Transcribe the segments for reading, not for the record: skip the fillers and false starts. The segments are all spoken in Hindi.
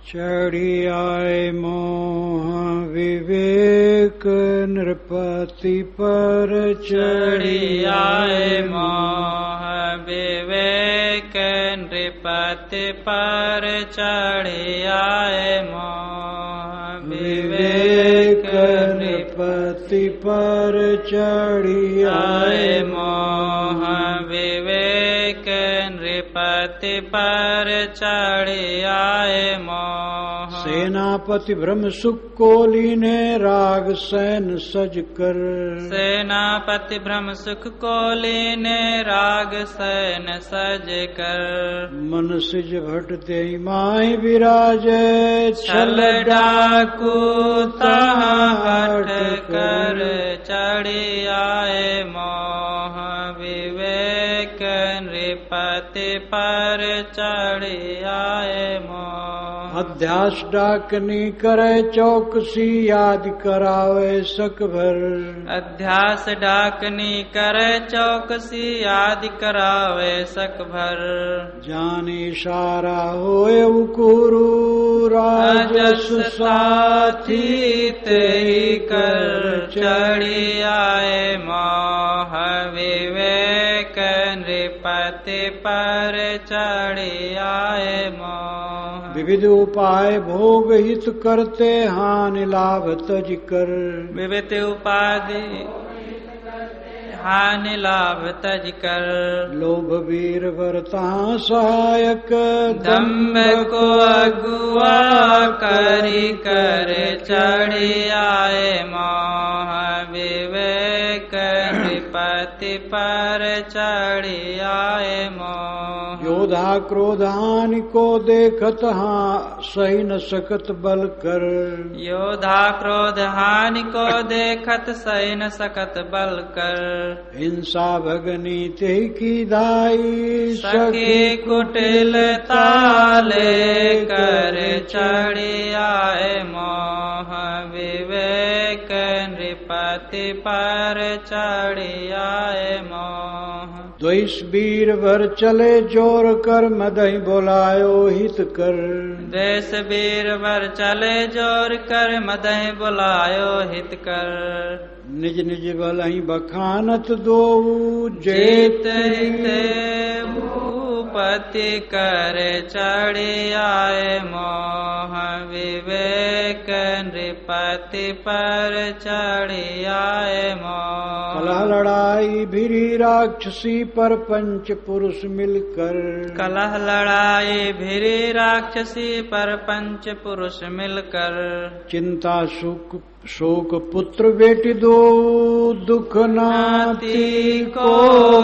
चढ़ी आए मोह विवेक नृपति पर चढ़ी आए मोह विवेक नृपति पर चढ़ी आए मोह विवेक नृपति पर चढ़ी आए मोह विवेक नृपति पर चढ़ी आए मोह। सेनापति ब्रह्म सुख कोली ने राग सैन सज कर सेनापति ब्रह्म सुख कोली ने राग सैन सज कर मन सिज भट ते माही विराजे छल डाकू तहाँ हट कर चढ़ी आए मोह विवेक नृपति पर चढ़ी आए मोह। अध्यास डाकनी करे चौकसी याद करावे सक भर अध्यास डाकनी करे चौकसी याद करावे सक भर जान इशारा होए उकुरु राजस साथी तेई कर चढ़ी आए मोह विवेक नृपति पर चढ़ी आए मोह। विविध उपाय भोग हित करते हानि लाभ तज कर विविध उपाधि हानि लाभ तज कर लोभ वीर वर्ता सहायक दम्भ को अगुआ करी कर चढ़ी आए मोह विवेक नृपति पर चढ़ी आए मोह। योधा क्रोधानि को देखत हाँ सही न सकत बल कर योधा क्रोध हानि को देखत सही न सकत बल कर हिंसा भगनी ते की दाई सखी कुटिल ताले कर चढ़ी आए मोह विवेक नृपति पर चढ़ी आए मोह। द्वेष वीर भर चले जोर कर मदही बोलायो हित कर द्वेष वीर भर चले जोर कर मदही बोलायो हित कर निज निज बलहि बखानत दो जेत हिते भूपति कर चढ़ी आए मोह विवेक नृपति पर चढ़ी आए मोह। कलह लड़ाई भिरी राक्षसी पर पंच पुरुष मिलकर कलह लड़ाई भिरी राक्षसी पर पंच पुरुष मिलकर चिंता सुख शोक पुत्र बेटी दो दुख नाती को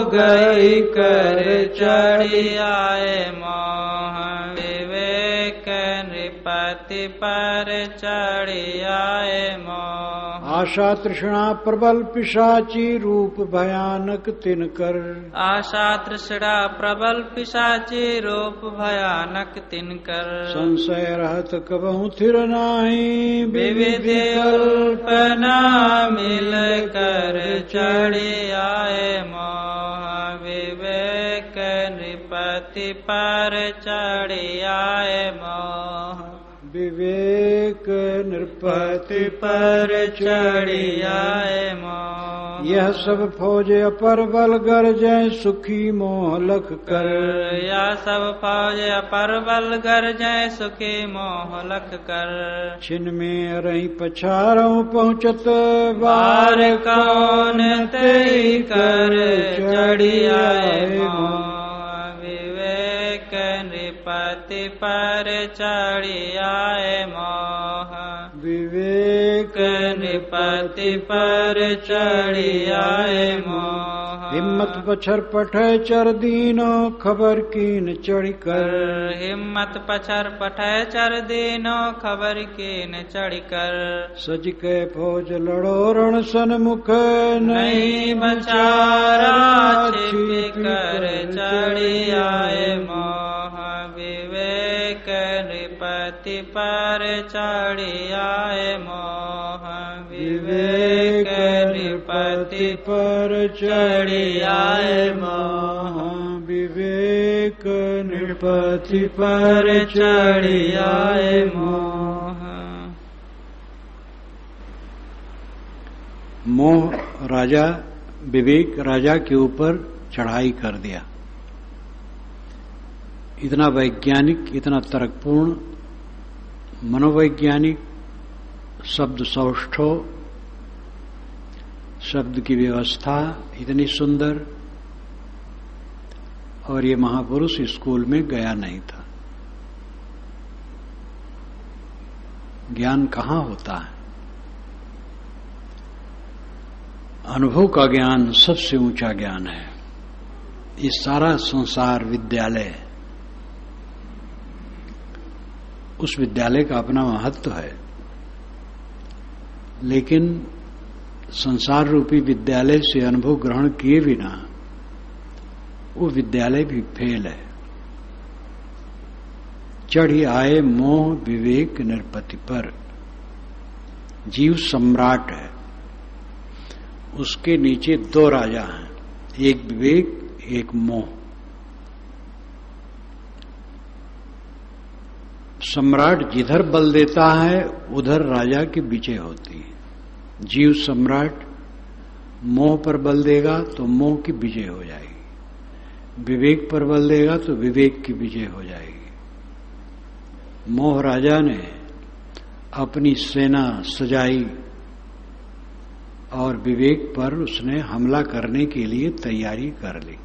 गई कर चढ़ी आए मोह विवेक नृपति पर चढ़ी आए मोह। आशा तृष्णा प्रबल पिशाची रूप भयानक तिनकर आशा तृष्णा प्रबल पिशाची रूप भयानक तिनकर संशय रहत कबहु थिर नाही विविध कल्पना मिल कर चढ़ी आए मोह विवेक नृपति पर चढ़ी आए मोह। विवेक नृपति पर चढ़ी आए मोह। यह सब फौज अपर बल गरजै सुखी मोह लख कर यह सब फौज अपर बल गरजै सुखी मोह लख कर छिन में रही पछारों पहुँचत बार कौन तेई कर चढ़ी आए मोह विवेक नृपति पर चढ़ी आए मोह विवेक नृपति पर चढ़ी आए मोह। हिम्मत पछर पठै चर दीनो खबर कीन चढ़ कर हिम्मत पछर पठै चर दीनो खबर कीन चढ़ कर सज के फौज लड़ो रण सन्मुख नहीं बचारा छिप कर चढ़ी आए मोह विवेक नृपति पर चढ़ी आए मोह विवेक नृपति पर चढ़ी आए मोह। विवेक नृपति पर चढ़ी आए मोह। मोह राजा, विवेक राजा के ऊपर चढ़ाई कर दिया। इतना वैज्ञानिक, इतना तर्कपूर्ण, मनोवैज्ञानिक, शब्द सौष्ठव, शब्द की व्यवस्था इतनी सुंदर, और ये महापुरुष स्कूल में गया नहीं था। ज्ञान कहाँ होता है? अनुभव का ज्ञान सबसे ऊंचा ज्ञान है। ये सारा संसार विद्यालय है। उस विद्यालय का अपना महत्व है, लेकिन संसार रूपी विद्यालय से अनुभव ग्रहण किए बिना वो विद्यालय भी फेल है। चढ़ी आए मोह विवेक नृपति पर। जीव सम्राट है, उसके नीचे दो राजा हैं, एक विवेक, एक मोह। सम्राट जिधर बल देता है उधर राजा की विजय होती है। जीव सम्राट मोह पर बल देगा तो मोह की विजय हो जाएगी, विवेक पर बल देगा तो विवेक की विजय हो जाएगी। मोह राजा ने अपनी सेना सजाई और विवेक पर उसने हमला करने के लिए तैयारी कर ली।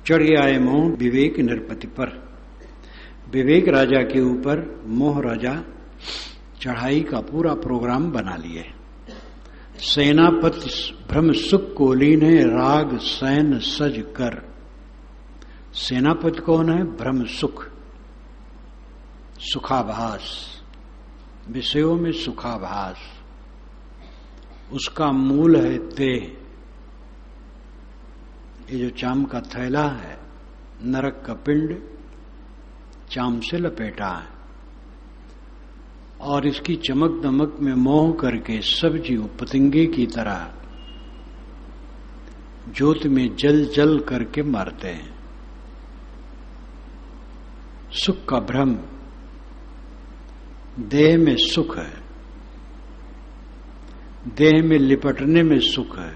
चढ़ आए मोह विवेक नृपति पर। विवेक राजा के ऊपर मोह राजा चढ़ाई का पूरा प्रोग्राम बना लिए। सेनापति भ्रम सुख कोली ने राग सैन सज कर। सेनापति कौन है? भ्रम सुख, सुखाभास, विषयों में सुखाभास, उसका मूल है देह। ये जो चाम का थैला है, नरक का पिंड चाम से लपेटा है, और इसकी चमक दमक में मोह करके सब जीव पतंगे की तरह ज्योति में जल जल करके मरते हैं। सुख का भ्रम, देह में सुख है, देह में लिपटने में सुख है।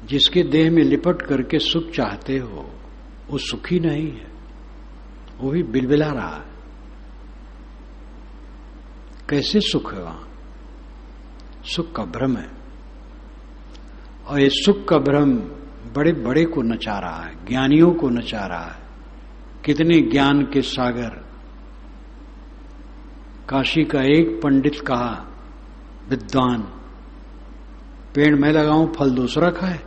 जिसके देह में लिपट करके सुख चाहते हो वो सुखी नहीं है, वो भी बिलबिला रहा है। कैसे सुख है वहां? सुख का भ्रम है, और ये सुख का भ्रम बड़े बड़े को नचा रहा है, ज्ञानियों को नचा रहा है। कितने ज्ञान के सागर। काशी का एक पंडित कहा, विद्वान, पेड़ मैं लगाऊं फल दूसरा खाए।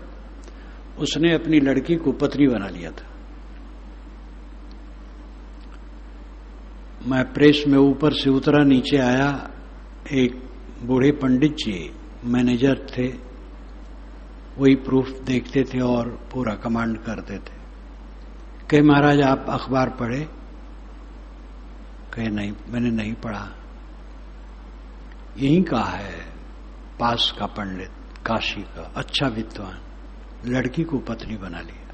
उसने अपनी लड़की को पत्नी बना लिया था। मैं प्रेस में ऊपर से उतरा, नीचे आया, एक बूढ़े पंडित जी मैनेजर थे, वही प्रूफ देखते थे और पूरा कमांड करते थे। कहे महाराज आप अखबार पढ़े? कहे नहीं, मैंने नहीं पढ़ा। यही कहा है पास का पंडित, काशी का अच्छा विद्वान, लड़की को पत्नी बना लिया,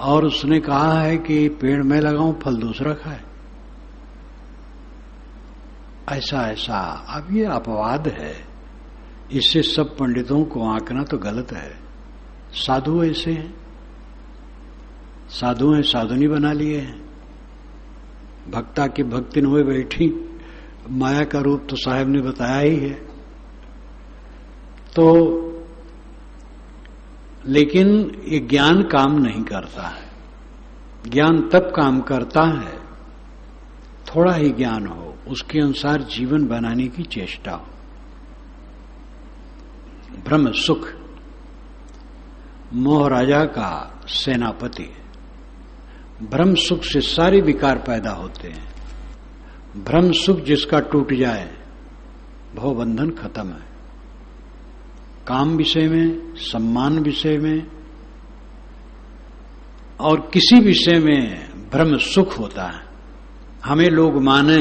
और उसने कहा है कि पेड़ मैं लगाऊं फल दूसरा खाए। ऐसा ऐसा। अब ये अपवाद है, इससे सब पंडितों को आंकना तो गलत है। साधु ऐसे हैं, साधु हैं, साधुनी बना लिए हैं। भक्ता की भक्तिन हुए बैठी, माया का रूप तो साहब ने बताया ही है। तो लेकिन ये ज्ञान काम नहीं करता है। ज्ञान तब काम करता है थोड़ा ही ज्ञान हो, उसके अनुसार जीवन बनाने की चेष्टा हो। ब्रह्म सुख मोह राजा का सेनापति है। ब्रह्म सुख से सारे विकार पैदा होते हैं। ब्रह्म सुख जिसका टूट जाए भवबंधन खत्म है। काम विषय में, सम्मान विषय में और किसी विषय में ब्रह्म सुख होता है। हमें लोग माने,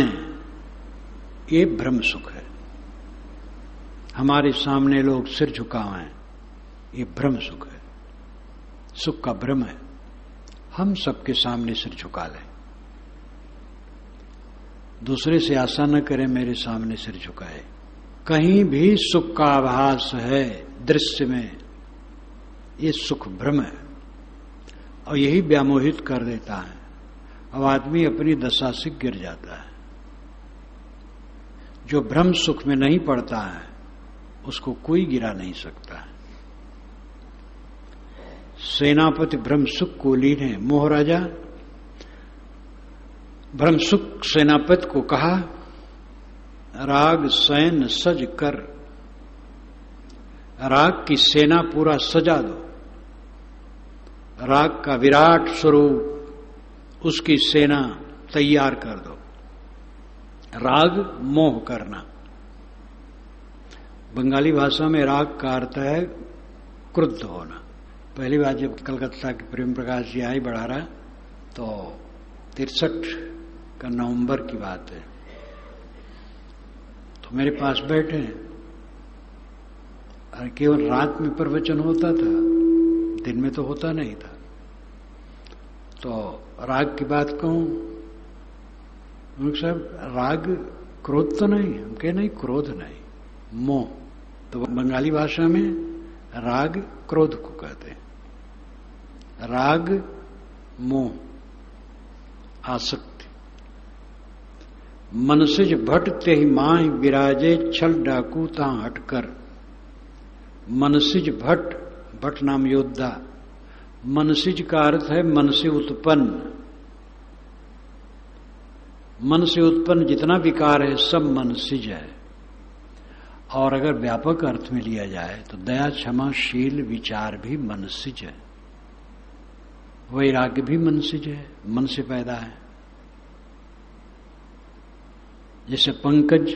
ये ब्रह्म सुख है। हमारे सामने लोग सिर झुकावें, ये भ्रम सुख है, सुख का भ्रम है। हम सबके सामने सिर झुका लें, दूसरे से आशा न करें मेरे सामने सिर झुकाए। कहीं भी सुख का आभास है दृश्य में, ये सुख भ्रम है और यही व्यामोहित कर देता है। अब आदमी अपनी दशा से गिर जाता है। जो भ्रम सुख में नहीं पड़ता है उसको कोई गिरा नहीं सकता है। सेनापति भ्रम सुख को लीन है। मोह राजा भ्रम सुख सेनापति को कहा, राग सैन सज कर, राग की सेना पूरा सजा दो, राग का विराट स्वरूप उसकी सेना तैयार कर दो। राग मोह करना। बंगाली भाषा में राग का अर्थ है क्रुद्ध होना। पहली बार जब कलकत्ता के प्रेम प्रकाश जी आए बढ़ारा, तो 63 का नवंबर की बात है, तो मेरे पास बैठे हैं और केवल रात में प्रवचन होता था, दिन में तो होता नहीं था। तो राग की बात कहूं, साहब राग क्रोध तो नहीं? हम कहे नहीं, क्रोध नहीं, मोह। तो बंगाली भाषा में राग क्रोध को कहते हैं, राग मोह आसक्ति। मनसिज भट ते ही माह विराजे छल डाकू ता हटकर। मनसिज भट, भट नाम योद्धा। मनसिज का अर्थ है मन से उत्पन्न। मन से उत्पन्न जितना विकार है सब मनसिज है। और अगर व्यापक अर्थ में लिया जाए तो दया क्षमाशील विचार भी मनसिज है, वैराग्य भी मनसिज है, मन से पैदा है। जैसे पंकज,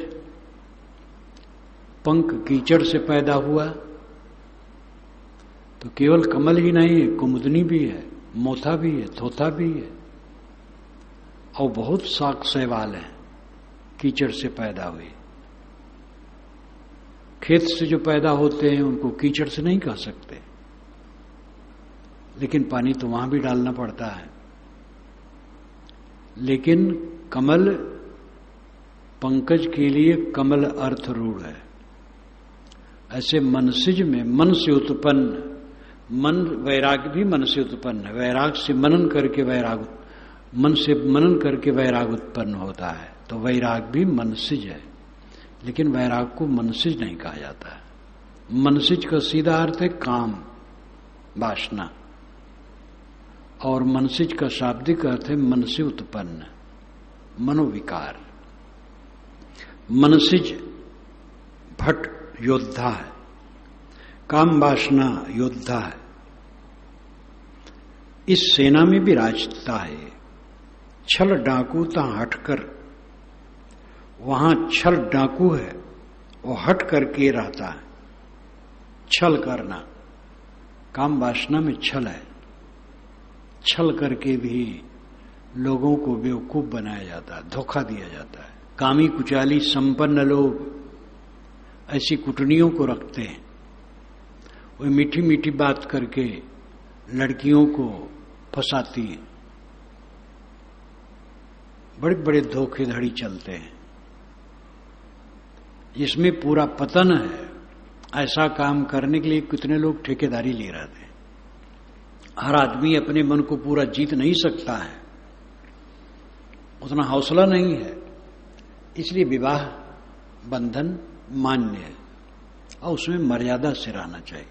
पंख कीचड़ से पैदा हुआ, तो केवल कमल ही नहीं है, कुमुदनी भी है, मोथा भी है, थोथा भी है, और बहुत शाक शैवाल है कीचड़ से पैदा हुए। खेत से जो पैदा होते हैं उनको कीचड़ से नहीं कह सकते, लेकिन पानी तो वहां भी डालना पड़ता है। लेकिन कमल, पंकज के लिए कमल अर्थ रूढ़ है। ऐसे मनसिज में मन से उत्पन्न, मन वैराग भी मन से उत्पन्न है। वैराग से मनन करके वैराग, मन से मनन करके वैराग उत्पन्न होता है, तो वैराग भी मनसिज है। लेकिन वैराग को मनसिज नहीं कहा जाता है। मनसिज का सीधा अर्थ है काम, वासना, और मनसिज का शाब्दिक अर्थ है मन से उत्पन्न, मनोविकार। मनसिज भट योद्धा है, काम वासना योद्धा है। इस सेना में भी राजता है। छल डाकू ता हटकर, वहां छल डाकू है, वो हट करके रहता है। छल करना, काम वासना में छल है। छल करके भी लोगों को बेवकूफ बनाया जाता है, धोखा दिया जाता है। कामी कुचाली संपन्न लोग ऐसी कुटनियों को रखते हैं। वो मीठी मीठी बात करके लड़कियों को फंसाती है। बड़े बड़े धोखेधड़ी चलते हैं, जिसमें पूरा पतन है। ऐसा काम करने के लिए कितने लोग ठेकेदारी ले रहे थे। हर आदमी अपने मन को पूरा जीत नहीं सकता है, उतना हौसला नहीं है। इसलिए विवाह बंधन मान्य है और उसमें मर्यादा से रहना चाहिए।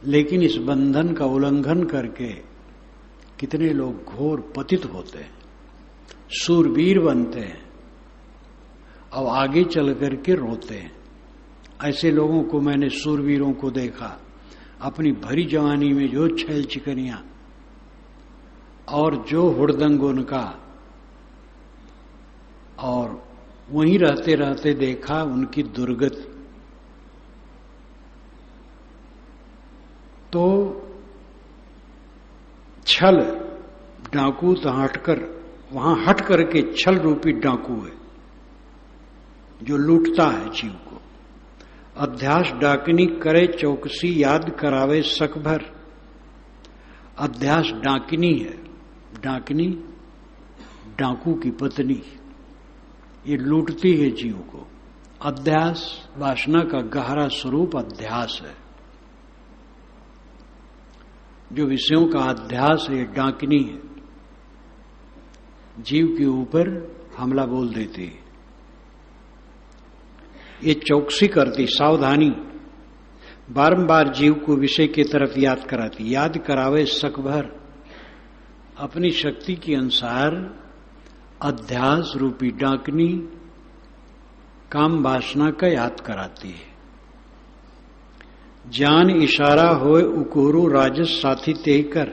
लेकिन इस बंधन का उल्लंघन करके कितने लोग घोर पतित होते हैं, शूरवीर बनते हैं और आगे चल करके रोते हैं। ऐसे लोगों को मैंने, शूरवीरों को देखा अपनी भरी जवानी में, जो छैल चिकनियां और जो हुड़दंग उनका, और वहीं रहते रहते देखा उनकी दुर्गति। तो छल डाकू तो हटकर, वहां हट करके छल रूपी डाकू है जो लूटता है जीव को। अध्यास डाकनी करे चौकसी याद करावे शक भर। अध्यास डाकिनी है, डाकिनी डाकू की पत्नी, ये लूटती है जीव को। अध्यास वासना का गहरा स्वरूप अध्यास है। जो विषयों का अध्यास है, डाकिनी है, जीव के ऊपर हमला बोल देती है। ये चौकसी करती, सावधानी, बारंबार जीव को विषय की तरफ याद कराती। याद करावे शक भर, अपनी शक्ति के अनुसार अध्यास रूपी डाकनी काम वासना का याद कराती है। जान इशारा होए उकोरू राजस साथी ते कर।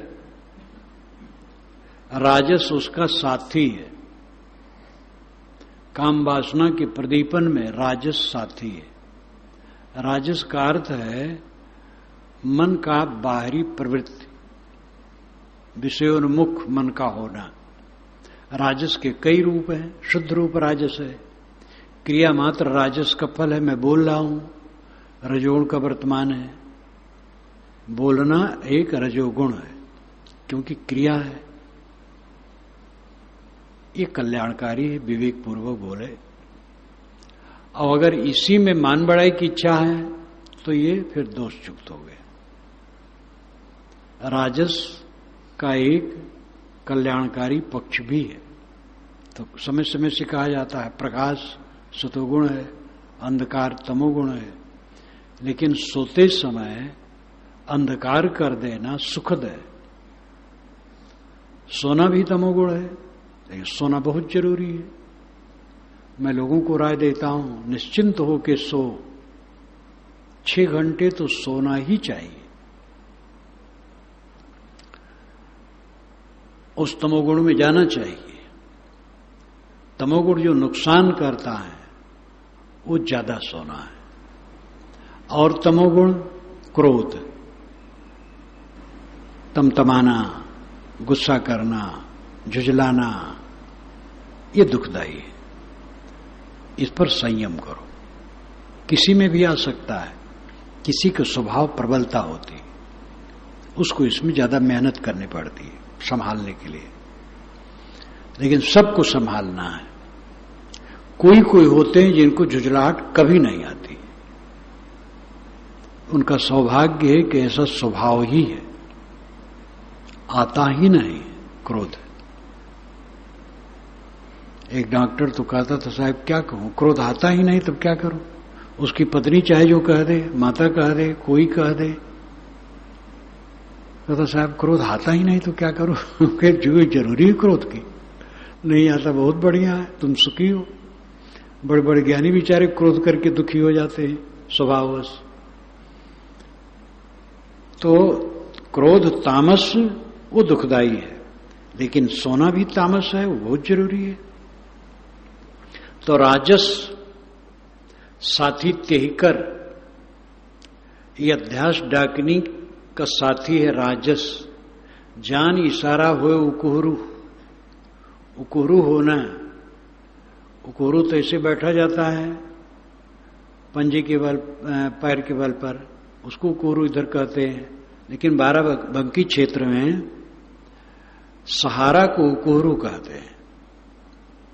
राजस उसका साथी है, काम वासना के प्रदीपन में राजस साथी है। राजस का अर्थ है मन का बाहरी प्रवृत्ति, विषयोन्मुख मन का होना। राजस के कई रूप हैं। शुद्ध रूप राजस है, क्रिया मात्र राजस का फल है। मैं बोल रहा हूं, रजोगुण का वर्तमान है। बोलना एक रजोगुण है, क्योंकि क्रिया है। ये कल्याणकारी है, विवेक पूर्वक बोले। और अगर इसी में मान बढ़ाई की इच्छा है तो ये फिर दोष युक्त हो गया। राजस का एक कल्याणकारी पक्ष भी है। तो समय समय से कहा जाता है प्रकाश सतोगुण है, अंधकार तमोगुण है। लेकिन सोते समय अंधकार कर देना सुखद है। सोना भी तमोगुण है, लेकिन सोना बहुत जरूरी है। मैं लोगों को राय देता हूं, निश्चिंत हो के सो। 6 घंटे तो सोना ही चाहिए। उस तमोगुण में जाना चाहिए। तमोगुण जो नुकसान करता है वो ज्यादा सोना है। और तमोगुण क्रोध, तमतमाना, गुस्सा करना, झुझलाना, ये दुखदायी है। इस पर संयम करो। किसी में भी आ सकता है, किसी का स्वभाव प्रबलता होती है, उसको इसमें ज्यादा मेहनत करनी पड़ती है संभालने के लिए। लेकिन सबको संभालना है। कोई कोई होते हैं जिनको झुझलाहट कभी नहीं आती। उनका सौभाग्य है कि ऐसा स्वभाव ही है, आता ही नहीं क्रोध। एक डॉक्टर तो कहता था, साहब क्या कहूं, क्रोध आता ही नहीं, तब क्या करूं। उसकी पत्नी चाहे जो कह दे, माता कह दे, कोई कह दे, कहता साहब क्रोध आता ही नहीं तो क्या करूं। जो जरूरी है क्रोध की, नहीं आता बहुत बढ़िया है, तुम सुखी हो। बड़े बड़े ज्ञानी बेचारे क्रोध करके दुखी हो जाते हैं स्वभाववश। तो क्रोध तामस वो दुखदाई है, लेकिन सोना भी तामस है, वो बहुत जरूरी है। तो राजस साथी तेहकर, ये अध्यास डाकनी का साथी है राजस। जान इशारा हुए उकोहरू, उकोहरू होना। उकोहरू तो ऐसे बैठा जाता है पंजे के बल, पैर के बल पर, उसको उकोहरू इधर कहते हैं। लेकिन बाराबंकी क्षेत्र में सहारा को उकोहरू कहते हैं।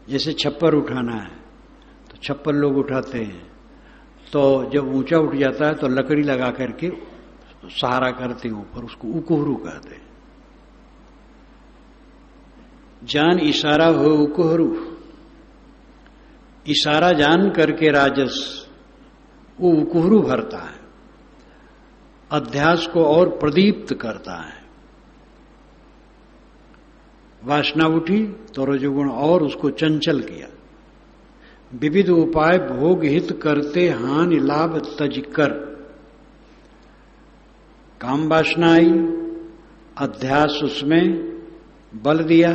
जैसे छप्पर उठाना है तो छप्पर लोग उठाते हैं, तो जब ऊंचा उठ जाता है तो लकड़ी लगा करके सहारा करते हैं ऊपर, उसको उकोहरू कहते हैं। जान इशारा हो उकोहरू, इशारा जान करके राजस वो उकोहरू भरता है, अध्यास को और प्रदीप्त करता है। वासना उठी तो रजोगुण और उसको चंचल किया। विविध उपाय भोग हित करते हानि लाभ तज कर। काम वासना आई, अध्यास उसमें बल दिया,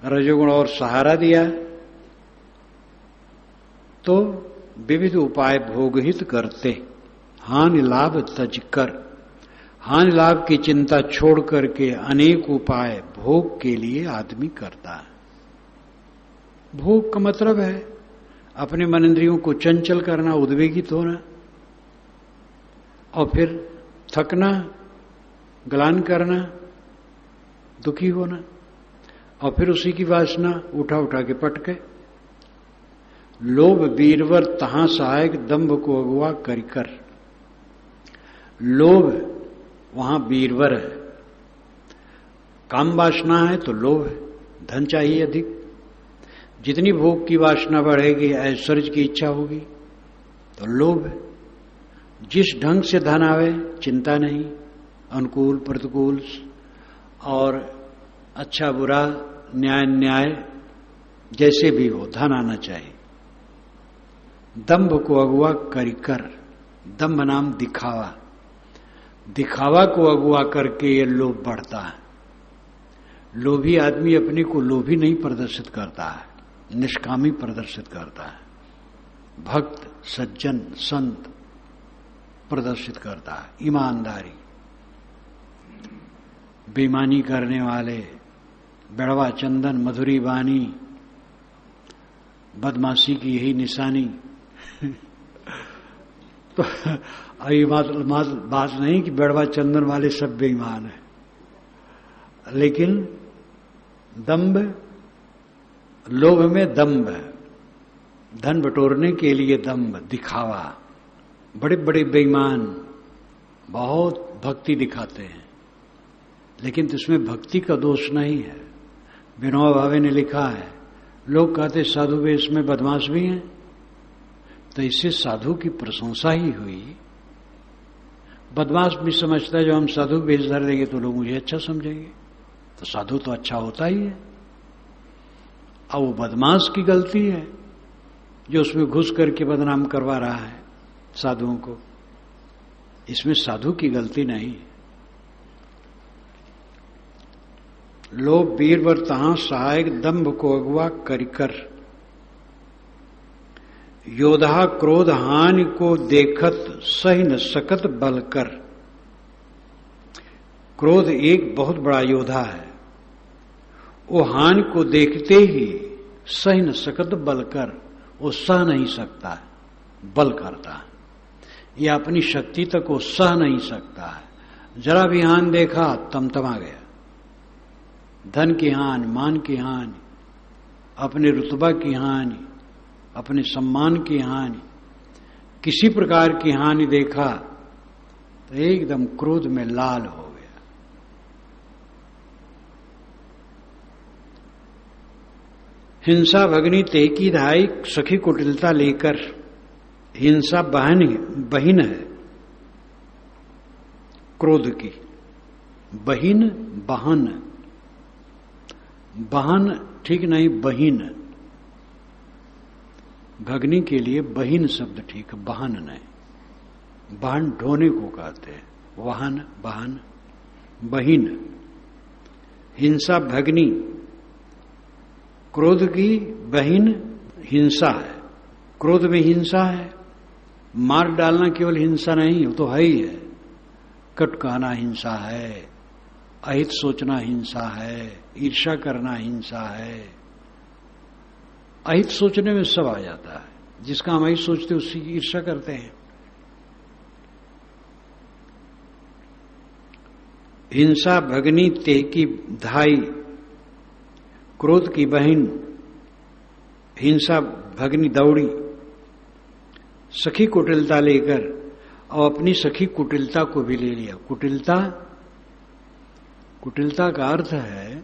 रजोगुण और सहारा दिया, तो विविध उपाय भोग हित करते हानि लाभ तज कर। हानि लाभ की चिंता छोड़ करके अनेक उपाय भोग के लिए आदमी करता है। भोग का मतलब है अपने मन इंद्रियों को चंचल करना, उद्वेगित होना। और फिर थकना, ग्लानि करना, दुखी होना, और फिर उसी की वासना उठा उठा के पटके। लोभ वीरवर तहां सहायक दंभ को अगुआ करिकर। लोभ वहां वीरवर है, काम वासना है तो लोभ है, धन चाहिए अधिक, जितनी भोग की वासना बढ़ेगी, ऐश्वर्य की इच्छा होगी तो लोभ है। जिस ढंग से धन आवे चिंता नहीं, अनुकूल प्रतिकूल और अच्छा बुरा न्याय न्याय जैसे भी हो धन आना चाहिए। दंभ को अगुआ करिकर, दंभ नाम दिखावा, दिखावा को अगुआ करके ये लोभ बढ़ता है। लोभी आदमी अपने को लोभी नहीं प्रदर्शित करता है, निष्कामी प्रदर्शित करता है। भक्त सज्जन संत प्रदर्शित करता है ईमानदारी। बेईमानी करने वाले, बेड़वा चंदन मधुरी वाणी, बदमाशी की यही निशानी। तो ये बात नहीं कि बेड़वा चंदन वाले सब बेईमान है, लेकिन दंभ, लोभ में दंभ, धन बटोरने के लिए दंभ, दिखावा। बड़े बड़े बेईमान बहुत भक्ति दिखाते हैं, लेकिन इसमें भक्ति का दोष नहीं है। विनोबा भावे ने लिखा है, लोग कहते साधु वेश में बदमाश भी हैं, तो इससे साधु की प्रशंसा ही हुई। बदमाश भी समझता है जो हम साधु वेश धर लेंगे तो लोग मुझे अच्छा समझेंगे, तो साधु तो अच्छा होता ही है। अब वो बदमाश की गलती है जो उसमें घुस करके बदनाम करवा रहा है साधुओं को, इसमें साधु की गलती नहीं है। लोभ वीरवर तहां सहायक दंभ को अगुआ करिकर। योधा क्रोध हानि को देखत सही न सकत बल कर। क्रोध एक बहुत बड़ा योद्धा है, वो हानि को देखते ही सही न सकत बल कर, वो सह नहीं सकता, बल करता है। ये अपनी शक्ति तक वो सह नहीं सकता है। जरा भी हानि देखा तमतमा गया। धन की हानि, मान की हानि, अपने रुतबा की हानि, अपने सम्मान की हानि, किसी प्रकार की हानि देखा तो एकदम क्रोध में लाल हो गया। हिंसा भगनी तेकी धाई सखी कुटिलता लेकर। हिंसा बहिन है क्रोध की, बहिन बहन, बहन ठीक नहीं, बहिन। भगनी के लिए बहिन शब्द ठीक, बहन नहीं। बहन ढोने को कहते हैं, वाहन बहन, बहिन। हिंसा भगनी, क्रोध की बहिन हिंसा है। क्रोध में हिंसा है, मार डालना केवल हिंसा नहीं, वो तो है ही है। कट कहना हिंसा है, अहित सोचना हिंसा है, ईर्ष्या करना हिंसा है। अहित सोचने में सब आ जाता है, जिसका हम अहित सोचते उसी की ईर्ष्या करते हैं। हिंसा भगनी ते की धाई, क्रोध की बहन। हिंसा भगनी दौड़ी सखी कुटिलता लेकर, और अपनी सखी कुटिलता को भी ले लिया। कुटिलता, कुटिलता का अर्थ है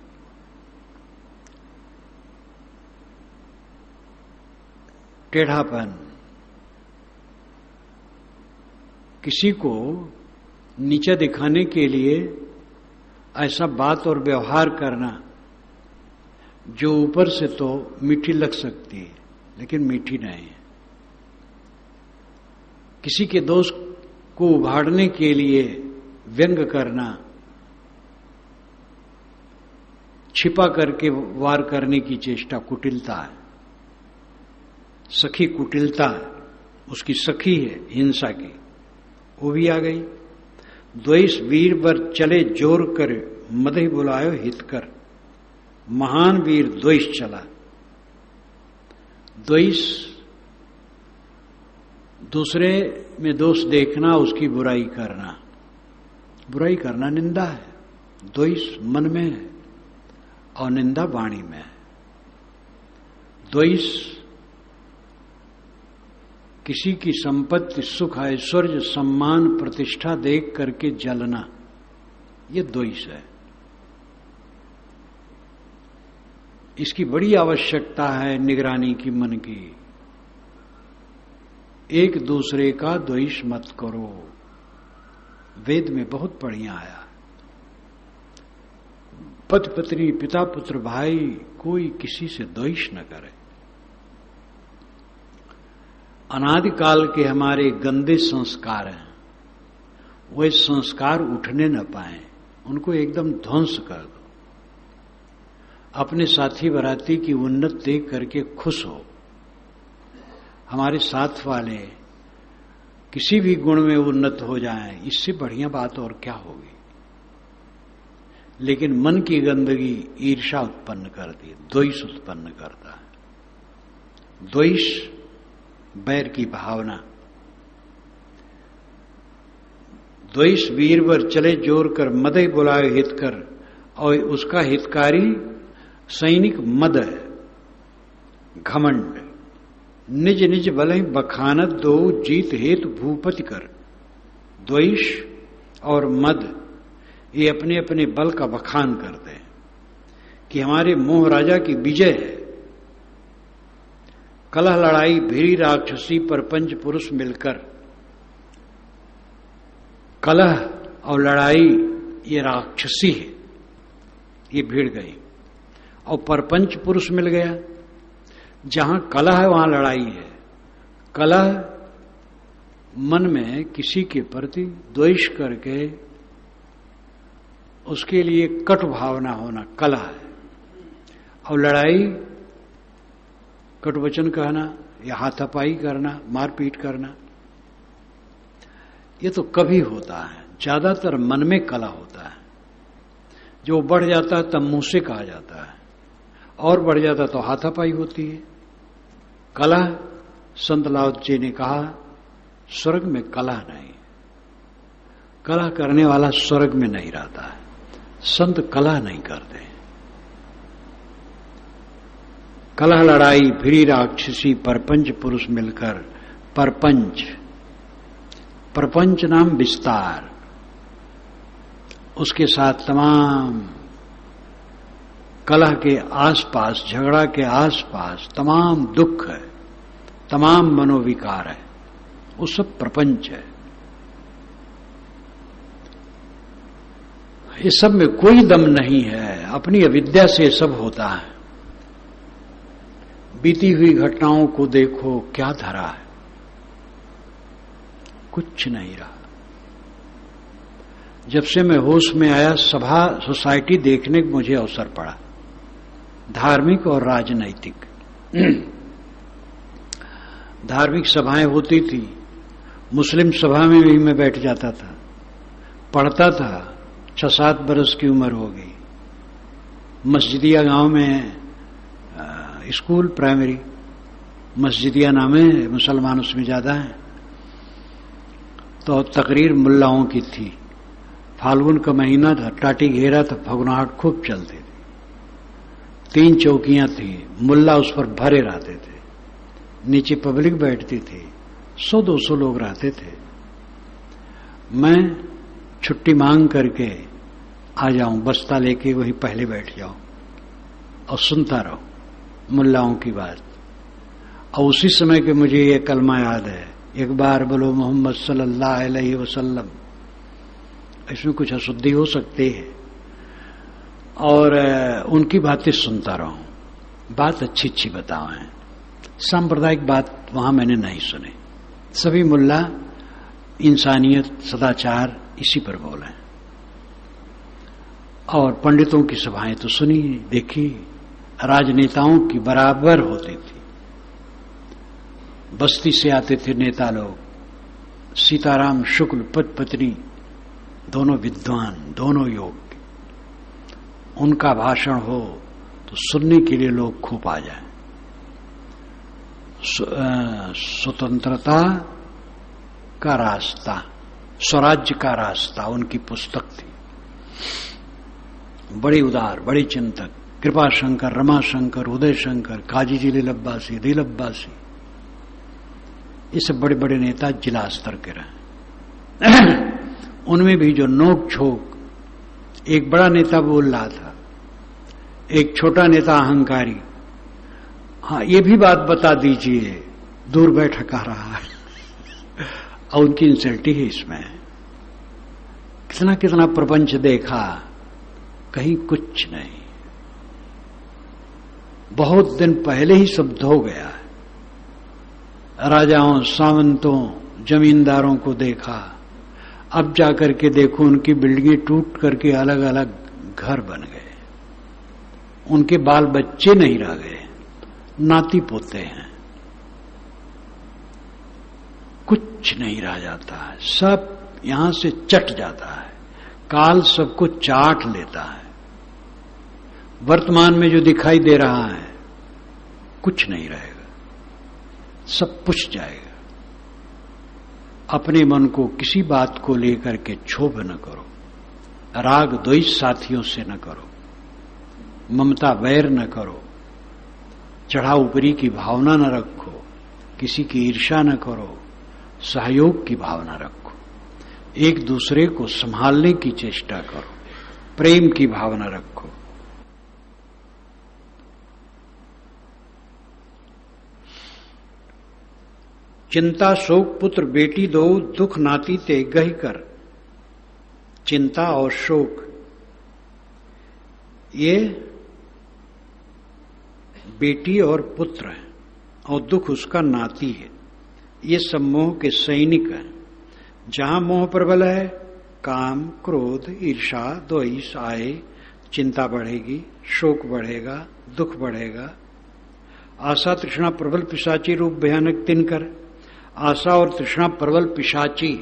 टेढ़ापन, किसी को नीचे दिखाने के लिए ऐसा बात और व्यवहार करना जो ऊपर से तो मीठी लग सकती है लेकिन मीठी नहीं है। किसी के दोष को उभारने के लिए व्यंग करना, छिपा करके वार करने की चेष्टा कुटिलता है। सखी कुटिलता उसकी सखी है हिंसा की, वो भी आ गई। द्वेष वीर पर चले जोर कर, मदहि बुलायो हित कर। महान वीर द्वेष चला। द्वेष दूसरे में दोष देखना, उसकी बुराई करना। बुराई करना निंदा है। द्वेष मन में है और निंदा वाणी में है। द्वेष किसी की संपत्ति, सुख, ऐश्वर्य, सम्मान, प्रतिष्ठा देख करके जलना, ये द्वेष है। इसकी बड़ी आवश्यकता है निगरानी की मन की। एक दूसरे का द्वेष मत करो। वेद में बहुत बढ़िया आया, पति पत्नी, पिता पुत्र, भाई, कोई किसी से द्वेष न करे। अनादिकाल के हमारे गंदे संस्कार हैं, वे संस्कार उठने न पाए, उनको एकदम ध्वंस कर दो। अपने साथी बराती की उन्नत देख करके खुश हो। हमारे साथ वाले किसी भी गुण में उन्नत हो जाएं, इससे बढ़िया बात और क्या होगी। लेकिन मन की गंदगी ईर्ष्या उत्पन्न करती है, द्वेष उत्पन्न करता है। द्वेष बैर की भावना। द्वेष वीरवर चले जोर कर, मदय बुलाए हित कर, और उसका हितकारी सैनिक मद है, घमंड। निज निज बलहि बखानत दो, जीत हेतु भूपति कर। द्वेष और मद ये अपने अपने बल का बखान करते हैं कि हमारे मोह राजा की विजय है। कलह लड़ाई भीरी राक्षसी पर पंच पुरुष मिलकर। कलह और लड़ाई ये राक्षसी है, ये भिड़ गई, और परपंच पुरुष मिल गया। जहां कलह है वहां लड़ाई है। कलह मन में किसी के प्रति द्वेष करके उसके लिए कटु भावना होना कलह है। और लड़ाई कटुवचन कहना या हाथापाई करना, मारपीट करना, ये तो कभी होता है। ज्यादातर मन में कलह होता है। जो बढ़ जाता है तब मुंह से कहा जाता है, और बढ़ जाता तो हाथापाई होती है। कलह, संत लाओ जी ने कहा, स्वर्ग में कलह नहीं। कलह करने वाला स्वर्ग में नहीं रहता है। संत कलह नहीं करते। कलह लड़ाई भिरी राक्षसी परपंच पुरुष मिलकर। परपंच, प्रपंच नाम विस्तार, उसके साथ तमाम कलह के आसपास, झगड़ा के आसपास तमाम दुख है, तमाम मनोविकार है, वो सब प्रपंच है। इस सब में कोई दम नहीं है, अपनी अविद्या से सब होता है। बीती हुई घटनाओं को देखो, क्या धरा है, कुछ नहीं रहा। जब से मैं होश में आया, सभा सोसाइटी देखने का मुझे अवसर पड़ा, धार्मिक और राजनैतिक। धार्मिक सभाएं होती थी, मुस्लिम सभा में भी मैं बैठ जाता था, पढ़ता था। 6-7 बरस की उम्र हो गई। मस्जिदिया गांव में स्कूल, प्राइमरी मस्जिदिया नाम है, मुसलमान उसमें ज्यादा है। तो तकरीर मुल्लाओं की थी। फाल्गुन का महीना था, टाटी घेरा था, फगुनाहट खूब चलती थी। 3 चौकियां थी, मुल्ला उस पर भरे रहते थे, नीचे पब्लिक बैठती थी, 100-200 लोग रहते थे। मैं छुट्टी मांग करके आ जाऊं, बस्ता लेके वहीं पहले बैठ जाऊं और सुनता रहूं मुल्लाओं की बात। और उसी समय के मुझे ये कलमा याद है, एक बार बोलो मोहम्मद सल्लल्लाहु अलैहि वसल्लम। इसमें कुछ अशुद्धि हो सकती है, और उनकी बातें सुनता रहूं। बात अच्छी अच्छी बताएं। सांप्रदायिक बात वहां मैंने नहीं सुनी। सभी मुल्ला इंसानियत, सदाचार इसी पर बोले। और पंडितों की सभाएं तो सुनी, देखी। राजनेताओं की बराबर होती थी। बस्ती से आते थे नेता लोग, सीताराम शुक्ल पति पत्नी दोनों विद्वान, दोनों योग्य। उनका भाषण हो तो सुनने के लिए लोग खूब आ जाएं। स्वतंत्रता का रास्ता, स्वराज्य का रास्ता उनकी पुस्तक थी। बड़ी उदार, बड़ी चिंतक, कृपा शंकर, रमा शंकर, उदय शंकर, काजी जी लीलब्बासी, दिलब्बासी, ये सब बड़े बड़े नेता जिला स्तर के रहे। उनमें भी जो नोक झोंक, एक बड़ा नेता बोल रहा था, एक छोटा नेता अहंकारी, हाँ ये भी बात बता दीजिए, दूर बैठा कह रहा है। और उनकी इंसल्टी है इसमें। कितना कितना प्रपंच देखा, कहीं कुछ नहीं। बहुत दिन पहले ही सब धो गया है। राजाओं, सामंतों, जमींदारों को देखा, अब जाकर के देखो उनकी बिल्डिंगें टूट करके अलग अलग घर बन गए। उनके बाल बच्चे नहीं रह गए, नाती पोते हैं, कुछ नहीं रह जाता है, सब यहां से चट जाता है। काल सबको चाट लेता है। वर्तमान में जो दिखाई दे रहा है कुछ नहीं रहेगा, सब पुछ जाएगा। अपने मन को किसी बात को लेकर के क्षोभ न करो, राग द्वेष साथियों से न करो, ममता वैर न करो, चढ़ा ऊपरी की भावना न रखो, किसी की ईर्ष्या न करो, सहयोग की भावना रखो, एक दूसरे को संभालने की चेष्टा करो, प्रेम की भावना रखो। चिंता शोक पुत्र बेटी दो, दुख नाती ते गही कर। चिंता और शोक ये बेटी और पुत्र है, और दुख उसका नाती है। ये सब मोह के सैनिक हैं। जहां मोह प्रबल है, काम, क्रोध, ईर्षा, द्वेष आए, चिंता बढ़ेगी, शोक बढ़ेगा, दुख बढ़ेगा। आशा तृष्णा प्रबल पिशाची रूप भयानक तिनकर। आशा और तृष्णा प्रबल पिशाची,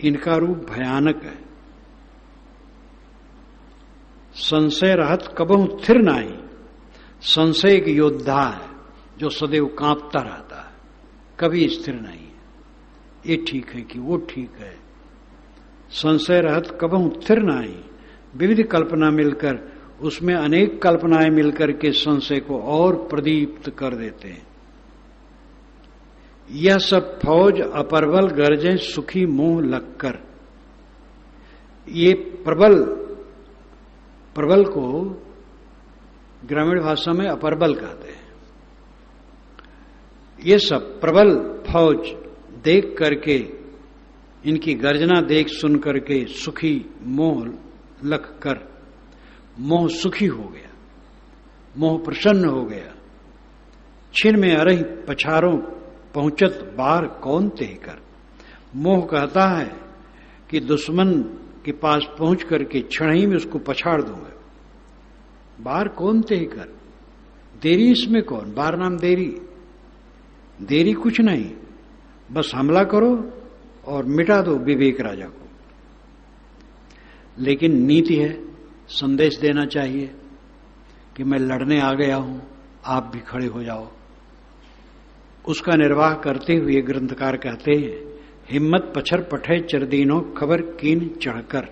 इनका रूप भयानक है। संशय रहत कबहु थिर नाही। संशय एक योद्धा है जो सदैव कांपता रहता है, कभी स्थिर नहीं है, ये ठीक है कि वो ठीक है। संशय रहत कबहु थिर नाही। विविध कल्पना मिलकर, उसमें अनेक कल्पनाएं मिलकर के संशय को और प्रदीप्त कर देते हैं। यह सब फौज अप्रबल गरजें सुखी मोह लगकर। ये प्रबल को ग्रामीण भाषा में अप्रबल कहते हैं। ये सब प्रबल फौज देख करके, इनकी गर्जना देख सुन करके सुखी मोह लग कर, मोह सुखी हो गया, मोह प्रसन्न हो गया। छिन में अरही पछारों पहुंचत बार कौन ते कर। मोह कहता है कि दुश्मन के पास पहुंच करके क्षण ही में उसको पछाड़ दूंगा। बार कौन ते कर, देरी इसमें कौन, बार नाम देरी, देरी कुछ नहीं, बस हमला करो और मिटा दो विवेक राजा को। लेकिन नीति है, संदेश देना चाहिए कि मैं लड़ने आ गया हूं, आप भी खड़े हो जाओ। उसका निर्वाह करते हुए ग्रंथकार कहते हैं, हिम्मत पछर पठे चरदीनो खबर कीन चढ़कर।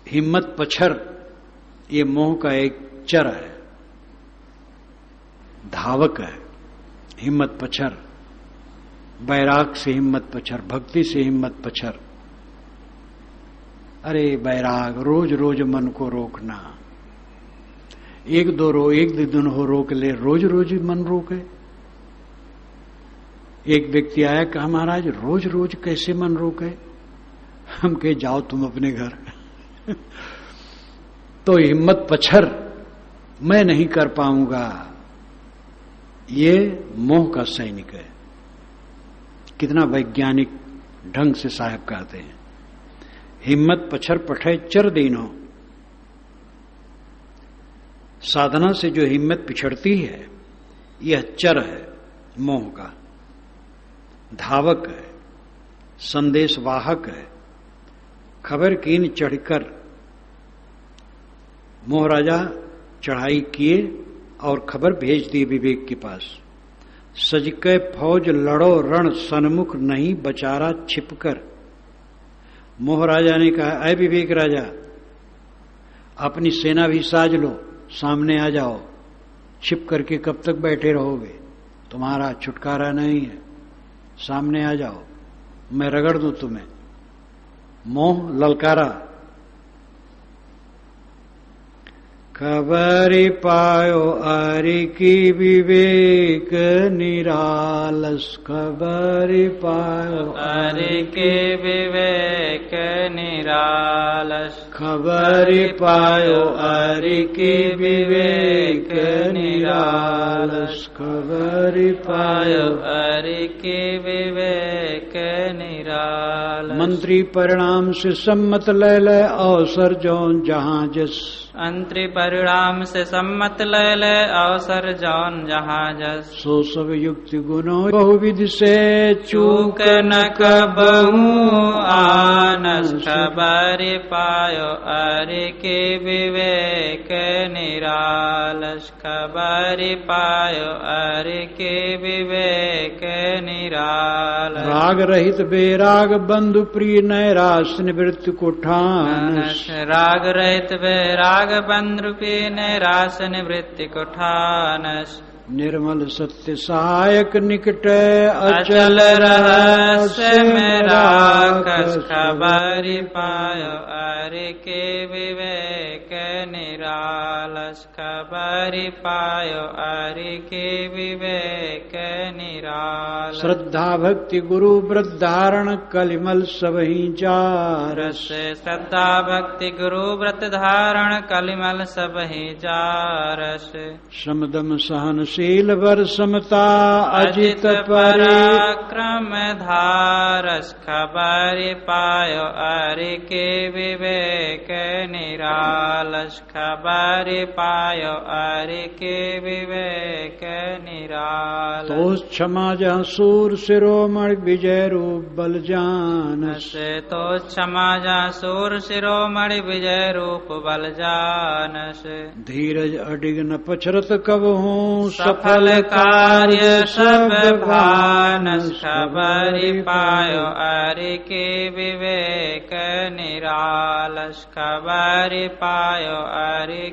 हिम्मत पछर ये मोह का एक चर है, धावक है। हिम्मत पछर, बैराग से हिम्मत पछर, भक्ति से हिम्मत पछर। अरे बैराग, रोज रोज मन को रोकना, एक दिन हो रोक ले, रोज रोज मन रोके। एक व्यक्ति आया, कहा महाराज रोज रोज कैसे मन रोके। हम कहे जाओ तुम अपने घर। तो हिम्मत पछर, मैं नहीं कर पाऊंगा, ये मोह का सैनिक है। कितना वैज्ञानिक ढंग से साहब कहते हैं, हिम्मत पछर पठे चर दीनो। साधना से जो हिम्मत पिछड़ती है, यह चर है मोह का, धावक है, संदेशवाहक है। खबर कीन चढ़कर, मोह राजा चढ़ाई किए और खबर भेज दी विवेक के पास। सजके फौज लड़ो रण सन्मुख नहीं बचारा छिपकर। मोह राजा ने कहा, ऐ विवेक राजा, अपनी सेना भी साज लो, सामने आ जाओ, छिप करके कब तक बैठे रहोगे, तुम्हारा छुटकारा नहीं है, सामने आ जाओ, मैं रगड़ दूं तुम्हें। मोह ललकारा, खबरी पायो अरि की विवेक निरालस। खबरी पायो अरि की विवेक निरालस। खबरी पायो अरि की विवेक निरालस। खबरी पायो अरि की विवेक निरालस। मंत्री परिणाम से सम्मत ले ले अवसर जौन जहां जस। अंतरी परिणाम से सम्मत ले ले अवसर जौन जहाँ जस। सो सब युक्ति गुणों बहुविधि से चूक न कबहू आनस। खबरि पायो अरि के विवेक निरालस। खबरि पायो अरि के विवेक निरालस। राग रहित बेराग बंधु प्रिय नैराश निवृत्ति को ठान। राग रहित बेराग बंद्रुपी निराश निवृत्ति को ठानस। निर्मल सत्य सहायक निकट अचल रहस्य में राखस। खबरि पायो अरि के विवेक निरालस। खबरि पायो अरि के विवेक निरालस। श्रद्धा भक्ति गुरु वृद्धारण कलिमल सबहि जारस। श्रद्धा भक्ति गुरु व्रत धारण कलिमल सबहि जारस। समदम सहनशील वर समता अजित पराक्रम धारस। खबरि पायो अरि के विवेक निरालस। खबरि पायो अरि के विवेक निरालस। तो क्षमा जहाँ सूर शिरोमणि विजय रूप बल जानस। तो क्षमा जहाँ सूर शिरोमणि विजय रूप बल जानस। धीरज अडिग न पछरत कब हूँ सफल कार्य सब भानस। खबरि पायो अरि के विवेक निरालस। खबरि पायो अरि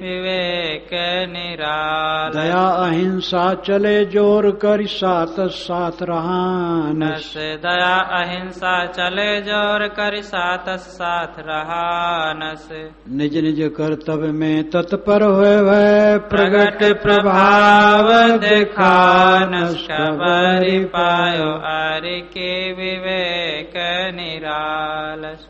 विवेक निरालस। दया अहिंसा चले जोर कर साथ साथ रहानस। दया अहिंसा चले जोर कर साथ साथ रहानस। निज निज कर्तव्य में तत्पर हुए वह प्रगट प्रभाव दिखानस। खबरि पायो अरि के विवेक निरालस।